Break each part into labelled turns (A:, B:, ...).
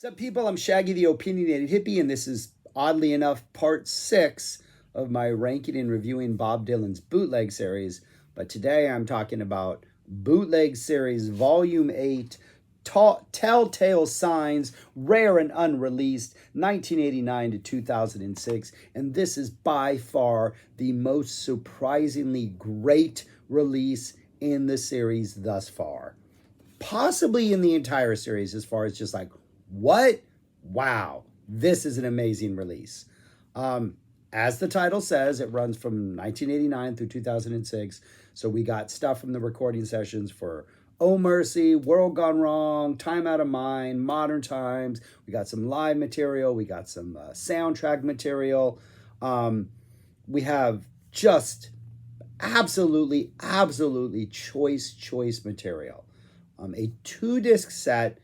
A: What's up, people? I'm Shaggy, the opinionated hippie, and this is, oddly enough, part 6 of my ranking and reviewing Bob Dylan's Bootleg Series. But today I'm talking about Bootleg Series Volume 8, Telltale Signs, Rare and Unreleased, 1989 to 2006. And this is by far the most surprisingly great release in the series thus far. Possibly in the entire series, as far as just like, what? Wow, this is an amazing release. As the title says, it runs from 1989 through 2006. So we got stuff from the recording sessions for Oh Mercy, World Gone Wrong, Time Out of Mind, Modern Times. We got some live material. We got some soundtrack material. We have just absolutely choice material. A 2-disc set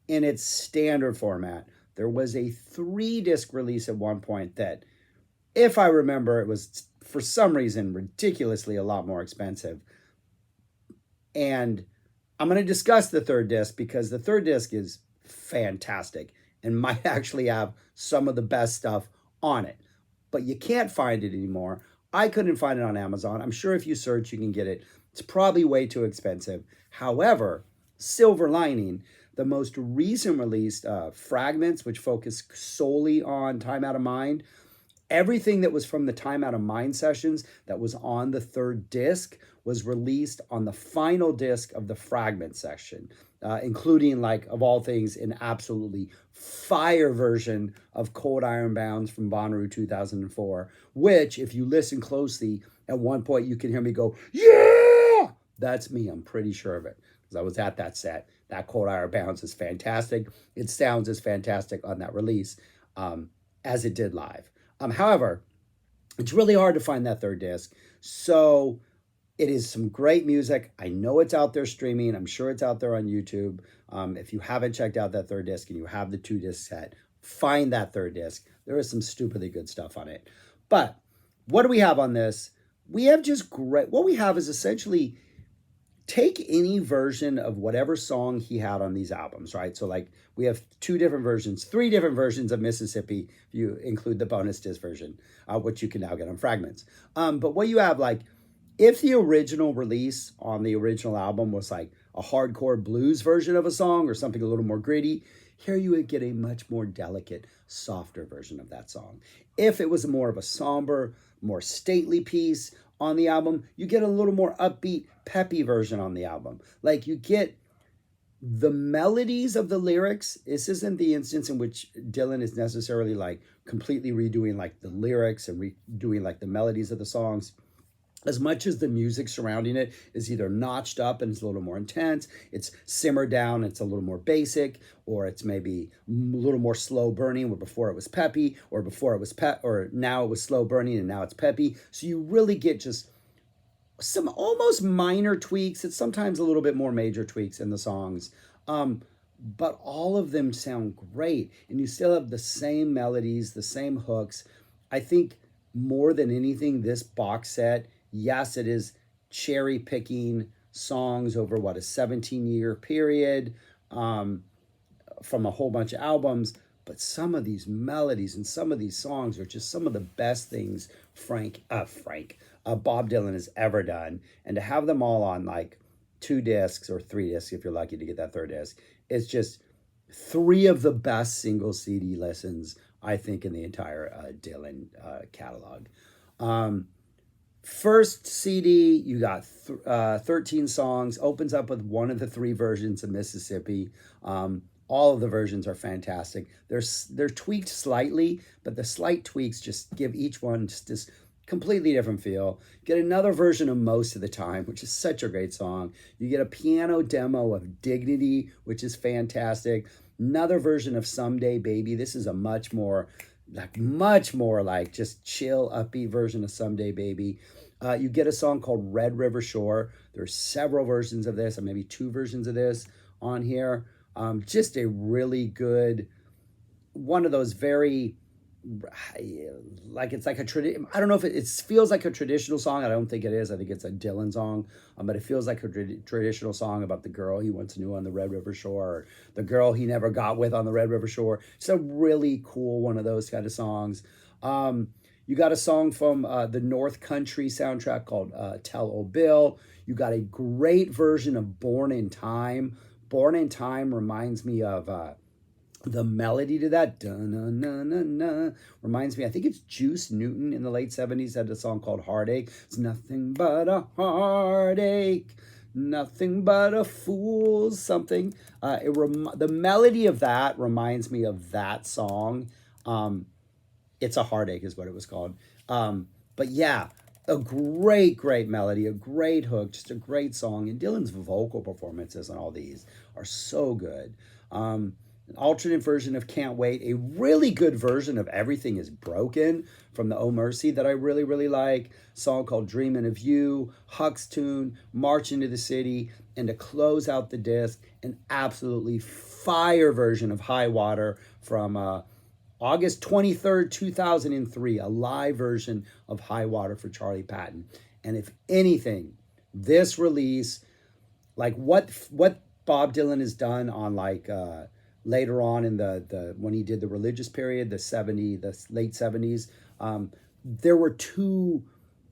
A: in its standard format. There was a 3-disc release at one point that, if I remember, it was for some reason ridiculously a lot more expensive. And I'm going to discuss the 3rd disc because the 3rd disc is fantastic and might actually have some of the best stuff on it. But you can't find it anymore. I couldn't find it on Amazon. I'm sure if you search, you can get it. It's probably way too expensive. However, silver lining, the most recent released Fragments, which focus solely on Time Out of Mind, everything that was from the Time Out of Mind sessions that was on the 3rd disc was released on the final disc of the Fragment section, including, like, of all things, an absolutely fire version of Cold Iron Bounds from Bonnaroo 2004, which, if you listen closely, at one point you can hear me go, yeah! That's me, I'm pretty sure of it, because I was at that set. That Cold Iron Bounds is fantastic. It sounds as fantastic on that release as it did live. However, it's really hard to find that 3rd disc. So it is some great music. I know it's out there streaming. I'm sure it's out there on YouTube. If you haven't checked out that 3rd disc and you have the 2-disc set, find that 3rd disc. There is some stupidly good stuff on it. But what do we have on this? We have just great. What we have is essentially take any version of whatever song he had on these albums, right? So, like, we have 3 different versions of Mississippi, if you include the bonus disc version, which you can now get on Fragments. But what you have, like, if the original release on the original album was like a hardcore blues version of a song or something a little more gritty, here you would get a much more delicate, softer version of that song. If it was more of a somber, more stately piece on the album, you get a little more upbeat, peppy version on the album. Like, you get the melodies of the lyrics. This isn't the instance in which Dylan is necessarily like completely redoing like the lyrics and redoing like the melodies of the songs. As much as the music surrounding it is either notched up and it's a little more intense, it's simmered down, it's a little more basic, or it's maybe a little more slow burning where before it was peppy, or before it was or now it was slow burning and now it's peppy. So you really get just some almost minor tweaks. It's sometimes a little bit more major tweaks in the songs. But all of them sound great. And you still have the same melodies, the same hooks. I think more than anything, this box set, yes, it is cherry picking songs over a 17-year period from a whole bunch of albums. But some of these melodies and some of these songs are just some of the best things Bob Dylan has ever done. And to have them all on like 2 discs or 3 discs, if you're lucky to get that 3rd disc, it's just 3 of the best single CD listens, I think, in the entire Dylan catalog. First CD, you got 13 songs, opens up with one of the 3 versions of Mississippi. All of the versions are fantastic. They're tweaked slightly, but the slight tweaks just give each one just this completely different feel. Get another version of Most of the Time, which is such a great song. You get a piano demo of Dignity, which is fantastic. Another version of Someday Baby. This is a much more like just chill, upbeat version of Someday Baby. You get a song called Red River Shore. There's several versions of this, and maybe 2 versions of this on here. Just a really good, one of those very like it's like a tradition. I don't know if it feels like a traditional song. I don't think it is. I think it's a Dylan song, but it feels like a traditional song about the girl he once knew on the Red River Shore, or the girl he never got with on the Red River Shore. It's a really cool one of those kind of songs. You got a song from the North Country soundtrack called "Tell Old Bill." You got a great version of "Born in Time." "Born in Time" reminds me of. The melody to that reminds me, I think it's Juice Newton in the late 70s had a song called Heartache. It's nothing but a heartache, nothing but a fool's something. The melody of that reminds me of that song. It's a Heartache is what it was called. But yeah, a great melody, a great hook, just a great song. And Dylan's vocal performances on all these are so good. An alternate version of Can't Wait, a really good version of Everything Is Broken from the Oh Mercy that I really like, a song called Dreamin' of You, Huck's tune, March into the City, and to close out the disc, an absolutely fire version of High Water from August 23rd, 2003, a live version of High Water for Charlie Patton. And if anything, this release, like what Bob Dylan has done on like later on in the when he did the religious period, the late 70s, there were two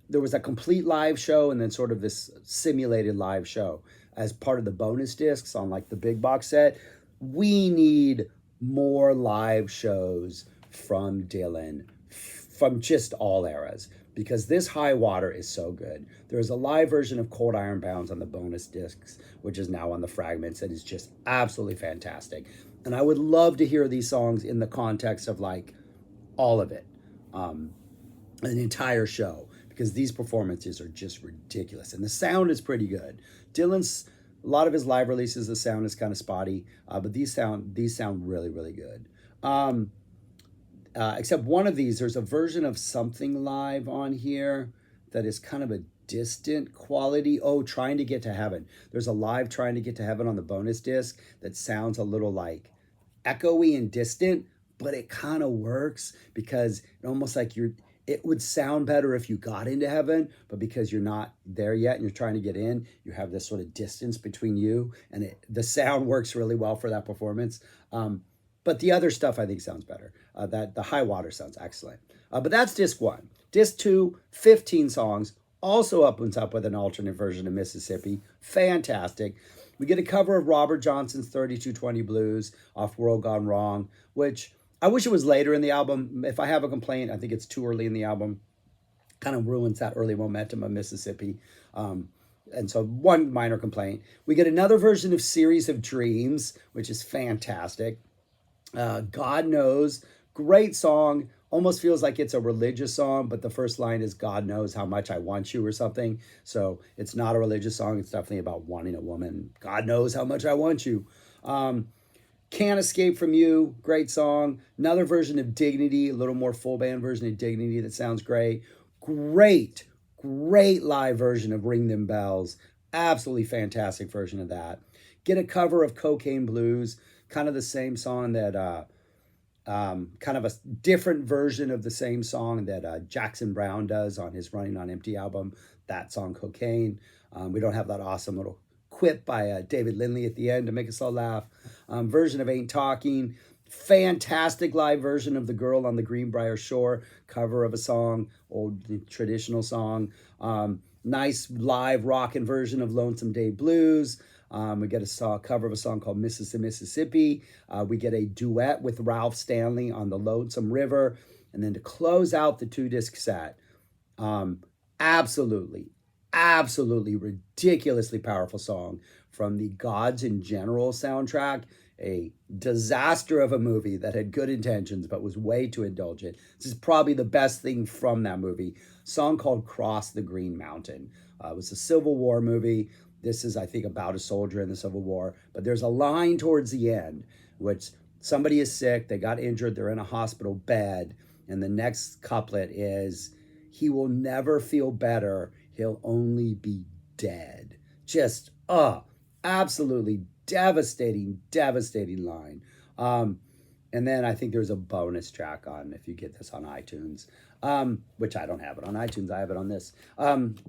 A: there was a complete live show and then sort of this simulated live show as part of the bonus discs on like the big box set. We need more live shows from Dylan from just all eras because this High Water is so good. There's a live version of Cold Iron Bounds on the bonus discs, which is now on the fragments, and is just absolutely fantastic. And I would love to hear these songs in the context of like all of it, an entire show, because these performances are just ridiculous, and the sound is pretty good. Dylan's a lot of his live releases, the sound is kind of spotty, but these sound really good. Except one of these, there's a version of Something Live on here that is kind of a distant quality. Oh, Trying to Get to Heaven. There's a live Trying to Get to Heaven on the bonus disc that sounds a little like echoey and distant, but it kind of works because it almost like it would sound better if you got into heaven, but because you're not there yet and you're trying to get in, you have this sort of distance between you, and the sound works really well for that performance. But the other stuff I think sounds better. That the High Water sounds excellent. But that's disc one. Disc two, 15 songs, also opens up with an alternate version of Mississippi. Fantastic. We get a cover of Robert Johnson's 3220 Blues off World Gone Wrong, which I wish it was later in the album. If I have a complaint, I think it's too early in the album. Kind of ruins that early momentum of Mississippi. And so one minor complaint. We get another version of Series of Dreams, which is fantastic. God Knows, great song. Almost feels like it's a religious song, but the first line is God knows how much I want you or something. So it's not a religious song. It's definitely about wanting a woman. God knows how much I want you. Can't Escape From You, great song. Another version of Dignity, a little more full band version of Dignity that sounds great. Great live version of Ring Them Bells. Absolutely fantastic version of that. Get a cover of Cocaine Blues, kind of the same song that kind of a different version of the same song that Jackson Browne does on his Running on Empty album, that song Cocaine. We don't have that awesome little quip by David Lindley at the end to make us all laugh. Version of Ain't Talking. Fantastic live version of The Girl on the Greenbrier Shore, cover of a song, old traditional song. Nice live rockin' version of Lonesome Day Blues. We get a cover of a song called Mississippi. We get a duet with Ralph Stanley on the Lonesome River. And then to close out the two-disc set, absolutely ridiculously powerful song from the Gods in General soundtrack, a disaster of a movie that had good intentions but was way too indulgent. This is probably the best thing from that movie. A song called Cross the Green Mountain. It was a Civil War movie. This is, I think, about a soldier in the Civil War. But there's a line towards the end, which somebody is sick, they got injured, they're in a hospital bed, and the next couplet is, he will never feel better, he'll only be dead. Just, absolutely devastating line. And then I think there's a bonus track on, if you get this on iTunes, which I don't have it on iTunes. I have it on this.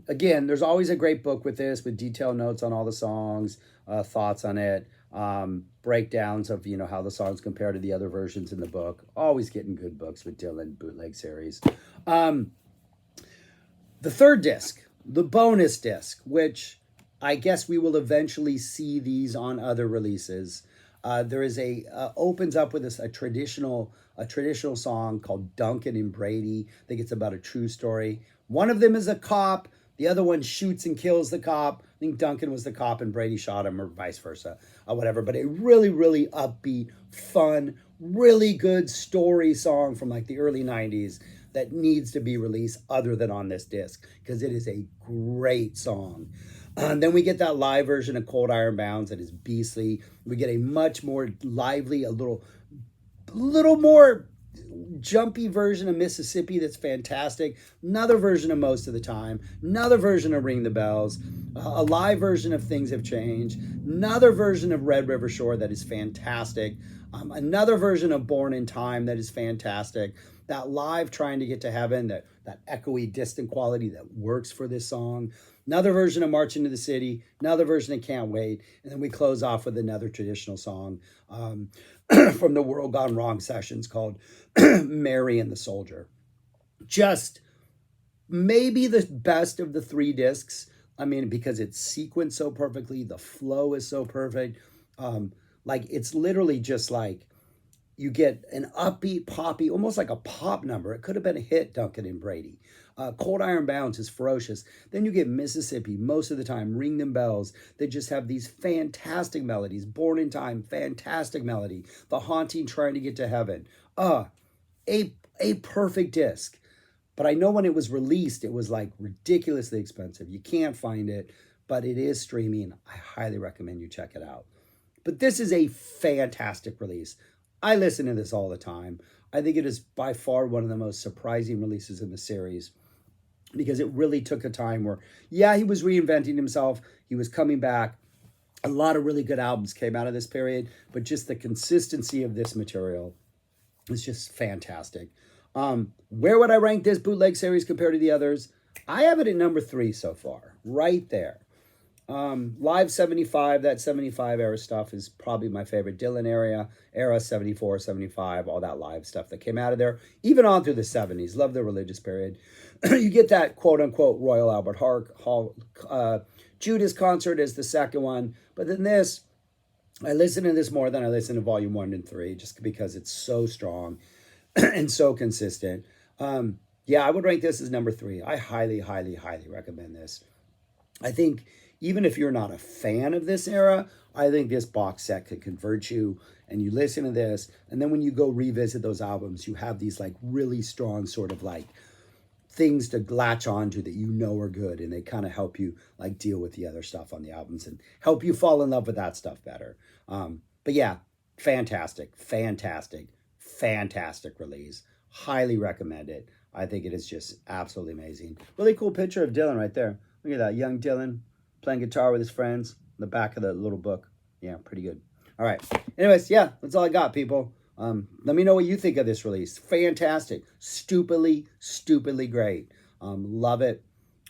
A: Again, there's always a great book with this, with detailed notes on all the songs, thoughts on it, breakdowns of, how the songs compare to the other versions in the book. Always getting good books with Dylan, Bootleg Series. The third disc, the bonus disc, which I guess we will eventually see these on other releases. There is opens up with a traditional song called Duncan and Brady. I think it's about a true story. One of them is a cop. The other one shoots and kills the cop. I think Duncan was the cop and Brady shot him, or vice versa, or whatever. But a really, really upbeat, fun, really good story song from like the early 90s that needs to be released other than on this disc, because it is a great song. And then we get that live version of Cold Iron Bounds that is beastly. We get a much more lively, a little more jumpy version of Mississippi that's fantastic. Another version of Most of the Time. Another version of Ring the Bells. A live version of Things Have Changed. Another version of Red River Shore that is fantastic. Another version of Born in Time that is fantastic. That live Trying to Get to Heaven, that echoey, distant quality that works for this song. Another version of March into the City. Another version of Can't Wait. And then we close off with another traditional song from the World Gone Wrong sessions called Mary and the Soldier. Just maybe the best of the three discs. I mean, because it's sequenced so perfectly. The flow is so perfect. It's literally just like, you get an upbeat, poppy, almost like a pop number. It could have been a hit, Duncan and Brady. Cold Iron Bounds is ferocious. Then you get Mississippi, Most of the Time, Ring Them Bells. They just have these fantastic melodies. Born in Time, fantastic melody. The Haunting, Trying to Get to Heaven. A perfect disc. But I know when it was released, it was like ridiculously expensive. You can't find it, but it is streaming. I highly recommend you check it out. But this is a fantastic release. I listen to this all the time. I think it is by far one of the most surprising releases in the series, because it really took a time where, he was reinventing himself. He was coming back. A lot of really good albums came out of this period, but just the consistency of this material is just fantastic. Where would I rank this Bootleg Series compared to the others? I have it at number 3 so far, right there. Live 75, that 75 era stuff is probably my favorite. Dylan era 74, 75, all that live stuff that came out of there, even on through the 70s. Love the religious period. You get that quote unquote Royal Albert Hall Judas concert as the second one. But then this, I listen to this more than I listen to volume 1 and 3, just because it's so strong and so consistent. I would rank this as number 3. I highly, highly, highly recommend this. I think even if you're not a fan of this era, I think this box set could convert you, and you listen to this, and then when you go revisit those albums, you have these like really strong sort of like things to latch onto that are good, and they kind of help you like deal with the other stuff on the albums and help you fall in love with that stuff better. But yeah, fantastic release. Highly recommend it. I think it is just absolutely amazing. Really cool picture of Dylan right there. Look at that, young Dylan playing guitar with his friends in the back of the little book. Yeah, pretty good. All right. Anyways, that's all I got, people. Let me know what you think of this release. Fantastic. Stupidly great. Love it.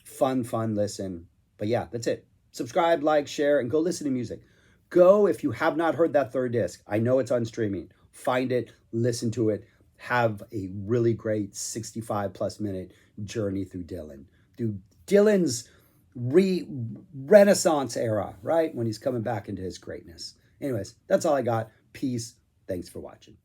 A: Fun listen. But that's it. Subscribe, like, share, and go listen to music. Go, if you have not heard that third disc. I know it's on streaming. Find it, listen to it. Have a really great 65 plus minute journey through Dylan. Through Dylan's Renaissance era, right? When he's coming back into his greatness. Anyways, that's all I got. Peace. Thanks for watching.